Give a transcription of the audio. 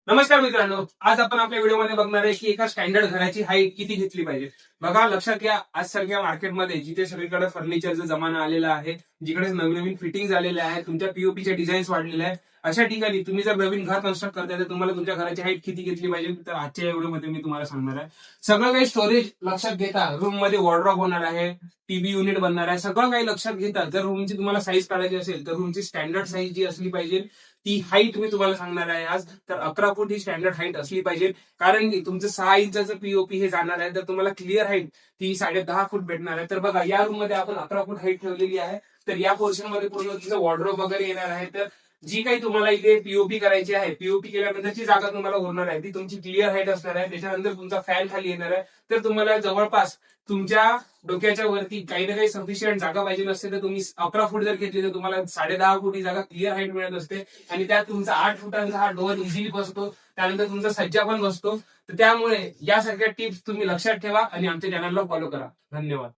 नमस्कार मित्रांनो, आज आपण आपल्या व्हिडिओमध्ये बघणार आहे की एका स्टँडर्ड घराची हाईट किती घेतली पाहिजे. बघा, लक्षात घ्या, आज सारख्या मार्केटमध्ये जिथे सगळीकडे फर्निचरचा जमाना आलेला आहे, जिकडे नवीन नवीन फिटिंग झालेल्या आहेत, तुमच्या पीओपीच्या डिझाईन्स वाढलेल्या आहेत, अशा ठिकाणी तुम्ही जर नवीन घर कन्स्ट्रक्ट करताय तर तुम्हाला तुमच्या घराची हाईट किती घेतली पाहिजे. तर आजच्या या व्हिडिओमध्ये मी तुम्हाला सांगणार आहे. सगळं काही स्टोरेज लक्षात घेता, रूम मध्ये वॉर्डरोब होणार आहे, टीव्ही युनिट बनणार आहे, सगळं काही लक्षात घेता जर रूमची तुम्हाला साईज काढायची असेल तर रूमची स्टँडर्ड साईज जी असली पाहिजे ती हाईट मी तुम्हाला सांगणार आहे आज. तर 11 फूट ही स्टँडर्ड हाईट असली पाहिजे, कारण की तुमचं 6 इंचाचं पीओपी हे जाणार आहे तर तुम्हाला क्लिअर हाईट ती 10.5 फूट भेटणार आहे. तर बघा, या रूम मध्ये आपण 11 फूट हाईट ठेवलेली आहे. तर या पोर्शन मध्ये पूर्ण तुमचं वॉर्डरोब वगैरे येणार आहे. तर जी काही तुम्हाला इथे पीओपी करायची आहे, पीओपी केल्यानंतरची जागा तुम्हाला उरणार आहे ती तुमची क्लिअर हाईट असणार आहे. त्याच्यानंतर तुमचा फॅन खाली येणार आहे. तर तुम्हाला जवळपास तुमच्या डोक्याच्या वरती काही ना काही सफिशियंट जागा पाहिजे नसते. तर तुम्ही 11 फूट जर घेतली तर तुम्हाला 10.5 फूट ही जागा क्लिअर हाईट मिळत असते. आणि त्यात तुमचा 8 फुटांचा हा डोअर इझिली बसतो. त्यानंतर तुमचा सज्जा पण बसतो. तर त्यामुळे यासारख्या टिप्स तुम्ही लक्षात ठेवा आणि आमच्या चॅनलला फॉलो करा. धन्यवाद.